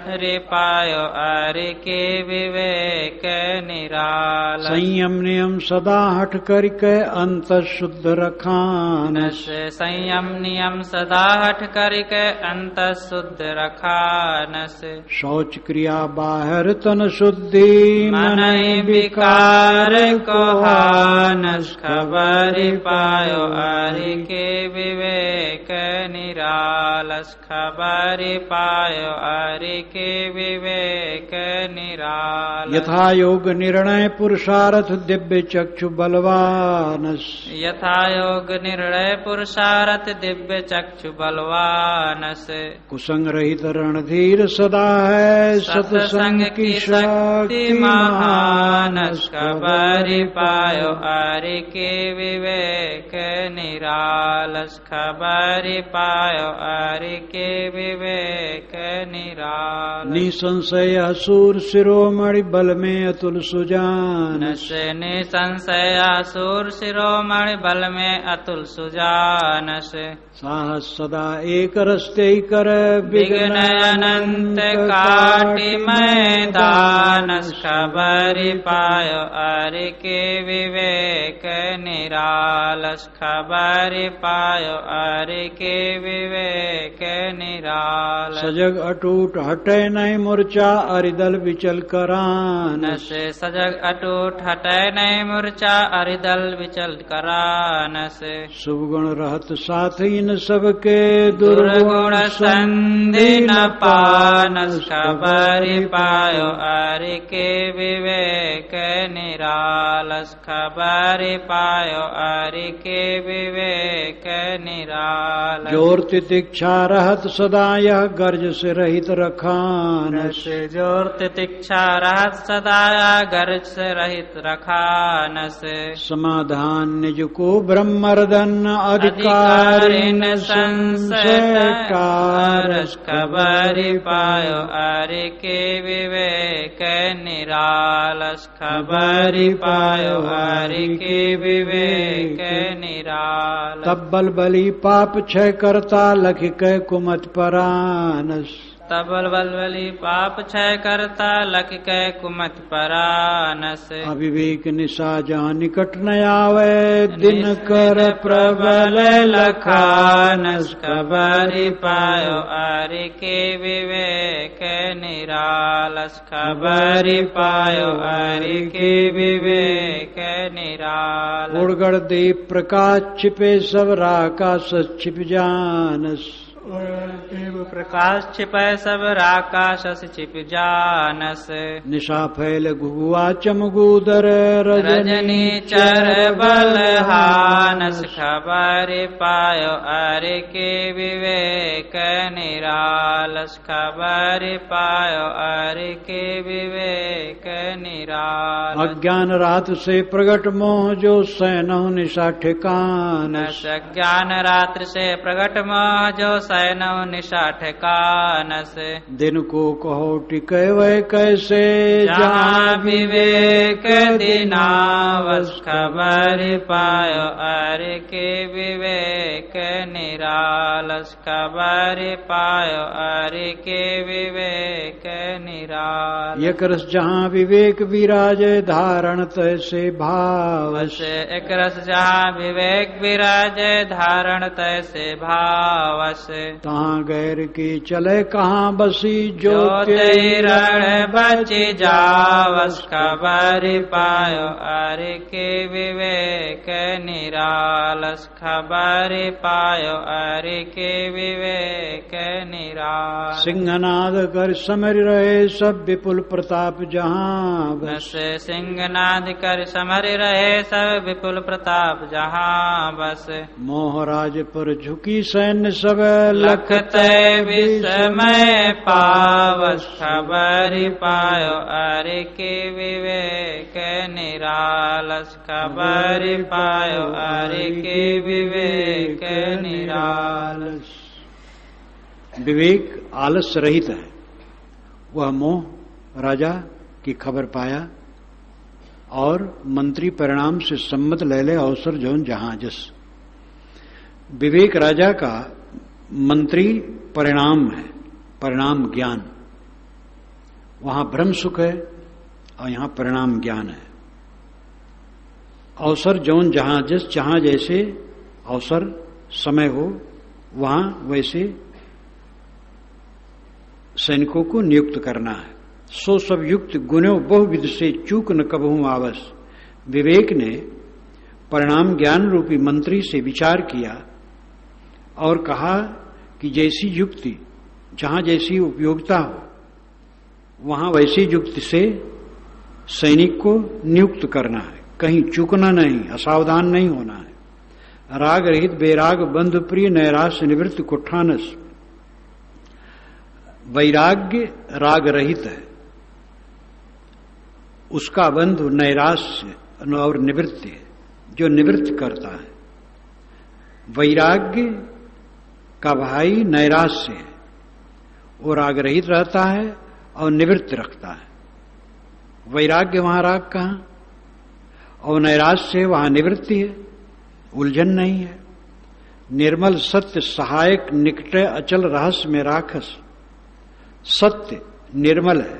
खबरि पायो अरि के विवेक निरालस। संयम नियम सदा हट करके अंत शुद्ध रखानस। संयम नियम सदा हट करके अंत शुद्ध रखानस। शौच क्रिया बाहर तन शुद्धि मन विकार को हानस। खबरि पायो अरि के विवेक निरालस। खबरि पायो अरि के विवेक निरालस। यथा योग निर्णय पुरुषार्थ दिव्य चक्षु बलवानस। यथा योग निर्णय पुरुषार्थ दिव्य चक्षु बलवानस। कुसंग रहित रणधीर सदा है सत्संग की शक्ति महानस। खबरि पायो अरि के विवेक निरालस। खबरि पायो अरि के विवेक निरालस। निसंशय सूर शिरोमणि बल में अतुल सुजानस। निसंशय सूर शिरोमणि बल में अतुल सुजानस। साहस सदा एक रस्ते कर विघ्न अनंत काटि मैदानस। खबरि पायो अरि के विवेक निरालस। खबरि पायो अरि के विवेक निरालस। सजग अटूट हटे नहीं मूर्छा अरिदल विचल विचल करान। नसे सजग अटूट हटै नहीं मूर्छा अरिदल विचल करानस। शुभ गुण रहत साथ इन सबके दुर्गुण संधि न पानस। खबरि पायो अरि के विवेक निरालस। खबरि पायो अरि के विवेक निरालस। जोर तितिक्षा रहत सदा यह गर्ज से रहित रखानस। जोर तितिक्षा रहत सदा गर्ज से रहित रखानस। समाधान निज को ब्रह्मर्दन अधिकारिन संशयकारस। खबरि पायो अरि के विवेक निरालस। खबरि पायो अरि के विवेक निरालस। तब बल बली पाप क्षय करता लख कै कुमत परानस। तब बलबली पाप क्षय करता लख कै कुमत परानस। अविवेक निशा जहाँ निकट न आवे दिन कर प्रबल लखानस। खबरि पायो अरि के विवेक निरालस। खबरि पायो अरि के विवेक निरालस। उड़गड़ दीप प्रकाश छिपे सब राकाश छिप जानस। प्रकाश छिपै सब राकाश छिप जानस। निशा फैल घुगुआ चमगूदर रजनी चर बलहानस। खबरि पायो अरि के विवेक निरालस। खबरि पायो अरि के विवेक निरालस। अज्ञान रात से प्रगट मोह जो सैनहु निशा ठिकानस। अज्ञान रात्रि से प्रगट मोह जो सैनौ निशा ठिकानस। दिन को कहो टिकै वै कैसे जहाँ विवेक दिनावस। खबरि पायो अरि के विवेक निरालस। खबरि पायो अरि के विवेक निरालस। एक रस जहाँ विवेक विराजे धारण तैसे भावस। एक रस जहाँ विवेक विराजे धारण तैसे भावस। तहाँ गैर की चले कहाँ बसी जो रण बचि जावस। खबरि पायो अरि के विवेक निरालस। खबरि पायो अरि के विवेक निरालस। सिंहनाद कर समर रहे सब विपुल प्रताप जहाँ बस। सिंहनाद कर समर रहे सब विपुल प्रताप जहाँ बस। मोहराज पर झुकी सैन्य सब लखत विस्मय पावस। खबरि पायो अरि के विवेक निरालस। खबरि पायो अरि के विवेक निरालस। विवेक आलस रहित है। वह मोह राजा की खबर पाया और मंत्री परिणाम से सम्मत ले ले अवसर जौन जहां जस। विवेक राजा का मंत्री परिणाम है, परिणाम ज्ञान। वहां ब्रह्म सुख है और यहां परिणाम ज्ञान है। अवसर जौन जहां जिस जहां जैसे अवसर समय हो वहां वैसे सैनिकों को नियुक्त करना है। सो सब युक्त गुणों बहुविध से चूक न कबहू आवस। विवेक ने परिणाम ज्ञान रूपी मंत्री से विचार किया और कहा कि जैसी युक्ति जहां जैसी उपयोगिता हो वहां वैसी युक्ति से सैनिक को नियुक्त करना है। कहीं चूकना नहीं, असावधान नहीं होना है। राग रहित बेराग बंधु प्रिय नैराश्य निवृत्त कुठानस। वैराग्य राग रहित है, उसका बंधु नैराश्य और निवृत्ति है, जो निवृत्त करता है। वैराग्य का भाई नैराश्य है, वो राग रहित रहता है और निवृत्त रखता है। वैराग्य वहां राग कहां और नैराश्य वहां निवृत्ति है, उलझन नहीं है। निर्मल सत्य सहायक निकट अचल रहस्य में राखस। सत्य निर्मल है,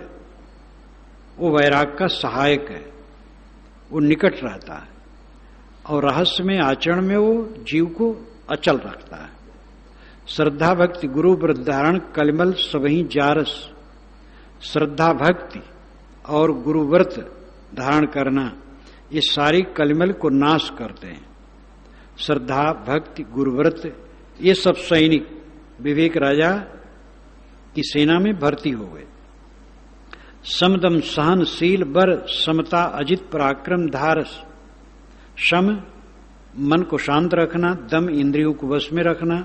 वो वैराग का सहायक है, वो निकट रहता है और रहस्य में आचरण में वो जीव को अचल रखता है। श्रद्धा भक्ति गुरु वृद्धारण कलिमल सबही जारस। श्रद्धा भक्ति और गुरुव्रत धारण करना, ये सारी कलिमल को नाश करते हैं। श्रद्धा, भक्ति, गुरुव्रत, ये सब सैनिक विवेक राजा की सेना में भर्ती हो गए। समदम सहनशील बर, समता अजित पराक्रम धारस। सम मन को शांत रखना, दम इंद्रियों को वश में रखना,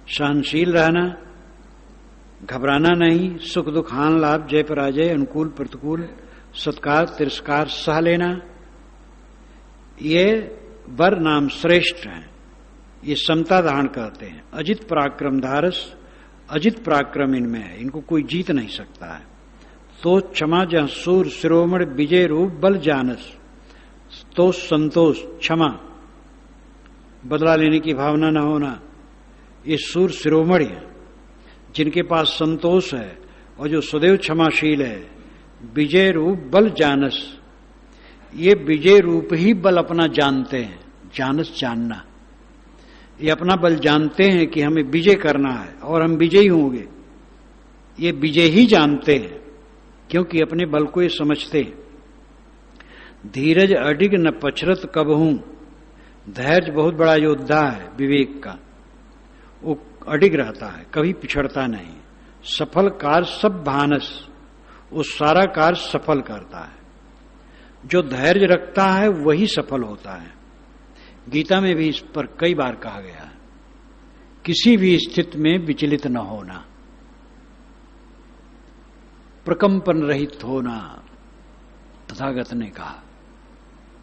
सहनशील रहना, घबराना नहीं, सुख दुख हान लाभ जय पराजय अनुकूल प्रतिकूल सत्कार तिरस्कार सह लेना, ये वर नाम श्रेष्ठ हैं। ये समता धारण करते हैं। अजित पराक्रम धारस, अजित पराक्रम इनमें है, इनको कोई जीत नहीं सकता है। तो क्षमा जह सूर शिरोमणि विजय रूप बल जानस। तो संतोष, क्षमा, बदला लेने की भावना न होना, ये सूर शिरोमणि है जिनके पास संतोष है और जो सदैव क्षमाशील है। विजय रूप बल जानस, ये विजय रूप ही बल अपना जानते हैं। जानस जानना, ये अपना बल जानते हैं कि हमें विजय करना है और हम विजयी होंगे। ये विजय ही जानते हैं क्योंकि अपने बल को ये समझते हैं। धीरज अडिग न पछरत कबहूं, धैर्य बहुत बड़ा योद्धा है विवेक का, वो अडिग रहता है, कभी पिछड़ता नहीं। सफल कार्य सब भानस, वो सारा कार्य सफल करता है। जो धैर्य रखता है वही सफल होता है। गीता में भी इस पर कई बार कहा गया है, किसी भी स्थिति में विचलित न होना, प्रकंपन रहित होना। तथागत ने कहा,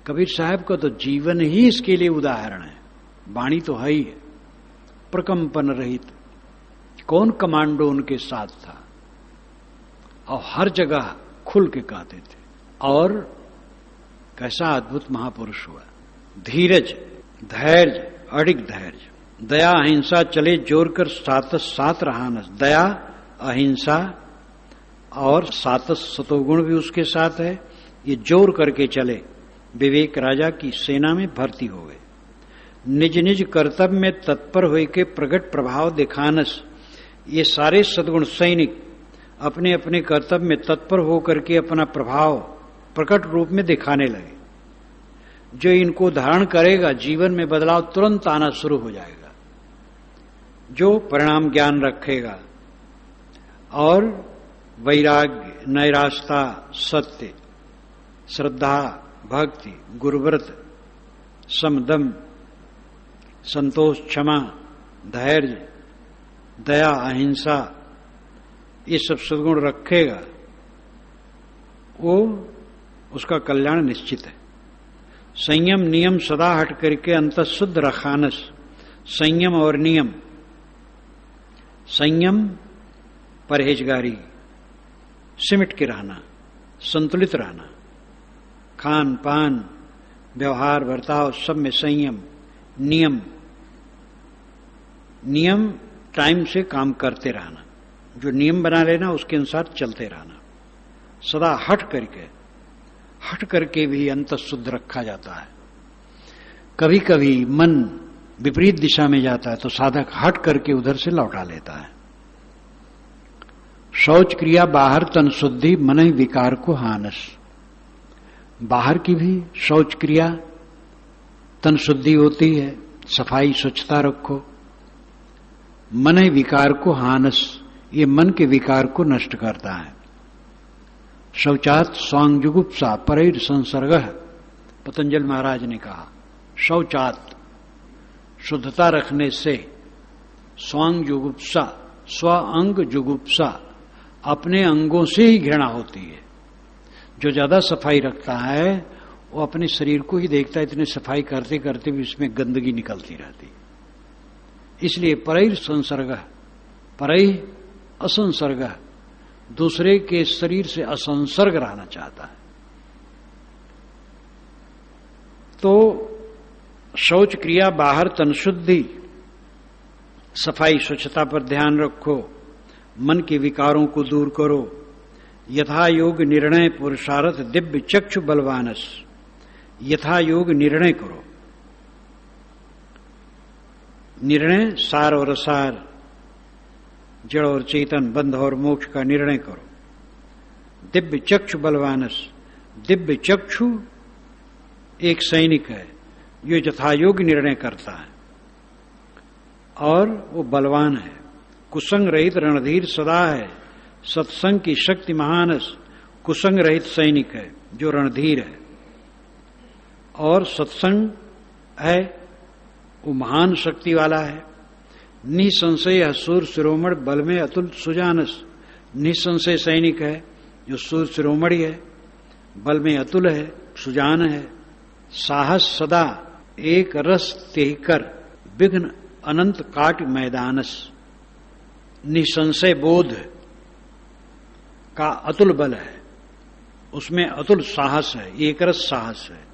कबीर साहब का तो जीवन ही इसके लिए उदाहरण है। वाणी तो है ही है, प्रकंपन रहित। कौन कमांडो उनके साथ था और हर जगह खुल के कहते थे। और कैसा अद्भुत महापुरुष हुआ। धीरज, धैर्य, अडिग धैर्य, दया अहिंसा चले जोर कर सातस सात रहानस। दया, अहिंसा और सातस सतोगुण भी उसके साथ है, ये जोर करके चले। विवेक राजा की सेना में भर्ती हो गए। निज निज कर्तव्य में तत्पर हुए के प्रगट प्रभाव दिखानस, ये सारे सद्गुण सैनिक अपने अपने कर्तव्य में तत्पर होकर के अपना प्रभाव प्रकट रूप में दिखाने लगे। जो इनको धारण करेगा जीवन में बदलाव तुरंत आना शुरू हो जाएगा। जो परिणाम ज्ञान रखेगा और वैराग्य, नैराश्यता, सत्य, श्रद्धा, भक्ति, गुरुव्रत, समदम, संतोष, क्षमा, धैर्य, दया, अहिंसा, ये सब सद्गुण रखेगा, वो उसका कल्याण निश्चित है। संयम नियम सदा हट करके अंत शुद्ध रखानस। संयम और नियम, संयम परहेजगारी, सिमट के रहना, संतुलित रहना, खान पान, व्यवहार, बर्ताव सब में संयम। नियम, नियम टाइम से काम करते रहना, जो नियम बना लेना उसके अनुसार चलते रहना। सदा हट करके भी अंत शुद्ध रखा जाता है। कभी कभी मन विपरीत दिशा में जाता है तो साधक हट करके उधर से लौटा लेता है। शौच क्रिया बाहर तन शुद्धि मन ही विकार को हानस। बाहर की भी शौच क्रिया तन शुद्धि होती है, सफाई स्वच्छता रखो। मन ही विकार को हानस, ये मन के विकार को नष्ट करता है। शौचात स्वांग जुगुप्सा परैर संसर्ग, पतंजल महाराज ने कहा शौचात शुद्धता रखने से, स्वांग जुगुप्सा स्व अंग जुगुप्सा अपने अंगों से ही घृणा होती है। जो ज्यादा सफाई रखता है वो अपने शरीर को ही देखता है, इतने सफाई करते करते भी उसमें गंदगी निकलती रहती। इसलिए परैर संसर्ग, परैर असंसर्ग, दूसरे के शरीर से असंसर्ग रहना चाहता है। तो शौच क्रिया बाहर तन शुद्धि, सफाई स्वच्छता पर ध्यान रखो। मन के विकारों को दूर करो। यथा योग निर्णय पुरुषार्थ दिव्य चक्षु बलवानस, यथा योग निर्णय करो। निर्णय सार और असार, जड़ और चेतन, बंध और मोक्ष का निर्णय करो। दिव्य चक्षु बलवानस, दिव्य चक्षु एक सैनिक है, जो यथायोग्य निर्णय करता है और वो बलवान है। कुसंग रहित रणधीर सदा है, सत्संग की शक्ति महानस, कुसंग रहित सैनिक है जो रणधीर है और सत्संग है, वो महान शक्ति वाला है। निसंशय सूर शिरोमण बल में अतुल सुजानस, निसंशय सैनिक है जो सूर शिरोमणि है, बल में अतुल है, सुजान है। साहस सदा एक रस तेहकर, विघ्न अनंत काट मैदानस, निसंशय बोध का अतुल बल है, उसमें अतुल साहस है, एक रस साहस है।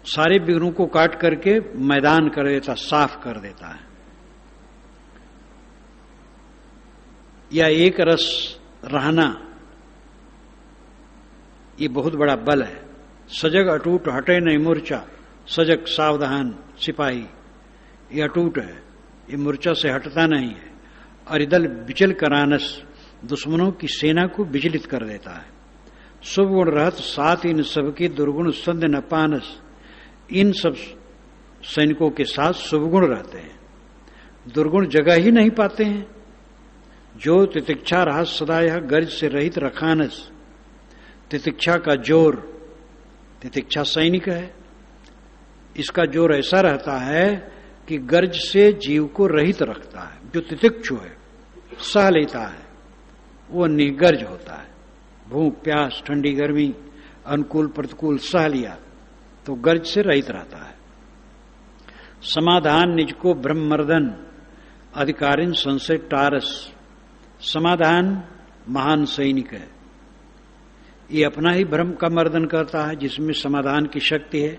सारे विघ्नों को काट करके मैदान कर देता, साफ कर देता है। या एक रस रहना, ये बहुत बड़ा बल है। सजग अटूट हटे नहीं मूर्छा, सजग सावधान सिपाही, ये अटूट है, ये मूर्छा से हटता नहीं है। अरिदल विचल करानस, दुश्मनों की सेना को विचलित कर देता है। शुभ गुण रहत साथ इन सबकी दुर्गुण संध न पानस, इन सब सैनिकों के साथ शुभ गुण रहते हैं, दुर्गुण जगह ही नहीं पाते हैं। जो तितिक्षा रहा सदा यह गर्ज से रहित रखानस, तितिक्षा का जोर, तितिक्षा सैनिक है, इसका जोर ऐसा रहता है कि गर्ज से जीव को रहित रखता है। जो तितिक्षु है, सह लेता है, वो निगर्ज होता है। भूख प्यास ठंडी गर्मी अनुकूल प्रतिकूल सह लिया तो गर्ज से रहित रहता है। समाधान निज को ब्रह्मर्दन, अधिकारिन संशय टारस, समाधान महान सैनिक है, ये अपना ही भ्रम का मर्दन करता है, जिसमें समाधान की शक्ति है,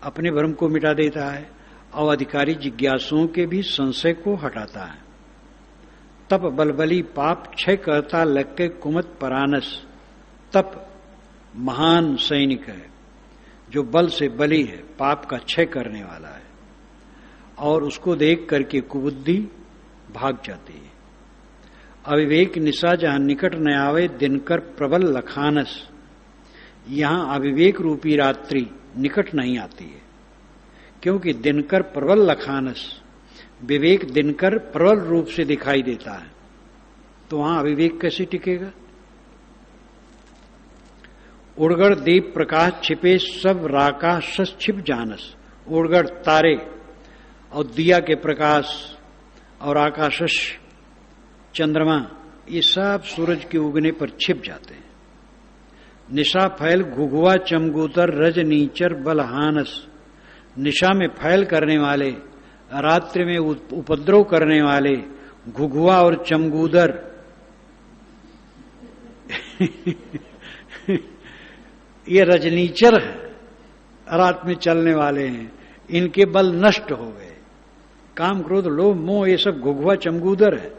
अपने भ्रम को मिटा देता है और अधिकारी जिज्ञासुओं के भी संशय को हटाता है। तप बलबली पाप क्षय करता लक्के कुमत परानस, तप महान सैनिक है जो बल से बली है, पाप का क्षय करने वाला है और उसको देख करके कुबुद्धि भाग जाती है। अविवेक निशा जहां निकट न आवे दिनकर प्रबल लखानस, यहां अविवेक रूपी रात्रि निकट नहीं आती है, क्योंकि दिनकर प्रबल लखानस, विवेक दिनकर प्रबल रूप से दिखाई देता है, तो वहां अविवेक कैसे टिकेगा। उड़गड़ दीप प्रकाश छिपे सब राकाश छिप जानस, उड़गड़ तारे और दिया के प्रकाश और आकाशश चंद्रमा, ये सब सूरज के उगने पर छिप जाते हैं। निशा फैल घुघुआ चमगूतर रज नीचर बलहानस, निशा में फैल करने वाले, रात्रि में उपद्रव करने वाले घुघुआ और चमगूदर ये रजनीचर है, रात में चलने वाले हैं, इनके बल नष्ट हो गए। काम क्रोध लोभ मोह ये सब घुघुआ चमगूदर है।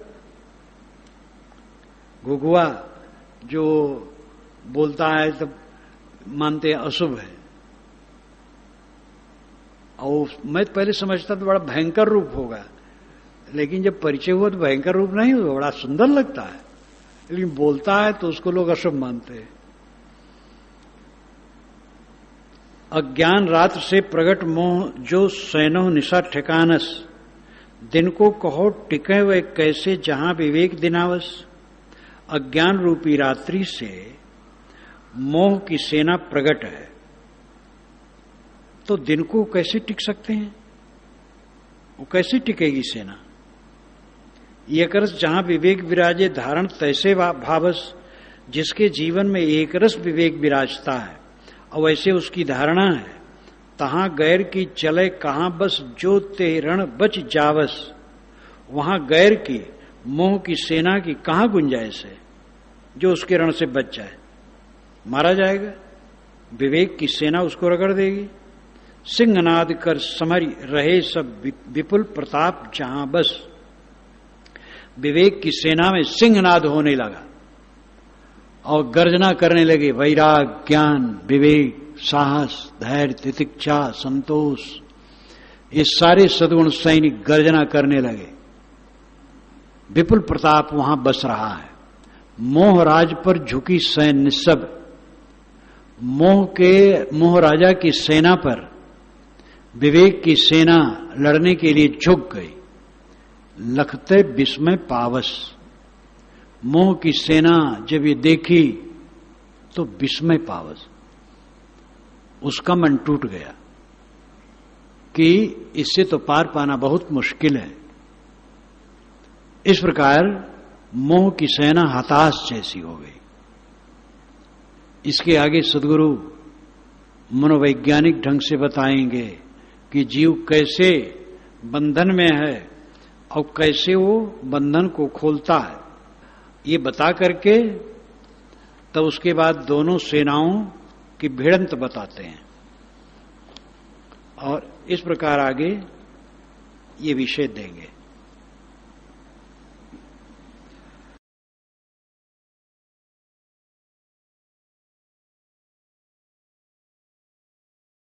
घुघुआ जो बोलता है तब मानते हैं अशुभ है, और मैं पहले समझता तो बड़ा भयंकर रूप होगा, लेकिन जब परिचय हुआ तो भयंकर रूप नहीं हुआ, बड़ा सुंदर लगता है, लेकिन बोलता है तो उसको लोग अशुभ मानते हैं। अज्ञान रात से प्रगट मोह जो सैनो निशा ठिकानस, दिन को कहो टिके वे कैसे जहां विवेक दिनावस। अज्ञान रूपी रात्रि से मोह की सेना प्रकट है, तो दिन को कैसे टिक सकते हैं, वो कैसे टिकेगी सेना। एक रस जहां विवेक विराजे धारण तैसे भावस, जिसके जीवन में एक रस विवेक विराजता है और वैसे उसकी धारणा है, तहां गैर की चले कहां बस जो ते रण बच जावस। वहां गैर की मोह की सेना की कहां गुंजाइश है जो उसके रण से बच जाए, मारा जाएगा। विवेक की सेना उसको रगड़ देगी। सिंहनाद कर समर रहे सब विपुल प्रताप जहां बस। विवेक की सेना में सिंहनाद होने लगा और गर्जना करने लगे, वैराग ज्ञान विवेक साहस धैर्य तितिक्षा संतोष, ये सारे सद्गुण सैनिक गर्जना करने लगे। विपुल प्रताप वहां बस रहा है, मोहराज पर झुकी सैन्य सब, मोह राजा की सेना पर विवेक की सेना लड़ने के लिए झुक गई। लखते विस्मय पावस, मोह की सेना जब ये देखी तो विस्मय पावस, उसका मन टूट गया कि इससे तो पार पाना बहुत मुश्किल है। इस प्रकार मोह की सेना हताश जैसी हो गई। इसके आगे सद्गुरु मनोवैज्ञानिक ढंग से बताएंगे कि जीव कैसे बंधन में है और कैसे वो बंधन को खोलता है। ये बता करके तब उसके बाद दोनों सेनाओं की भिड़ंत बताते हैं और इस प्रकार आगे ये विषय देंगे।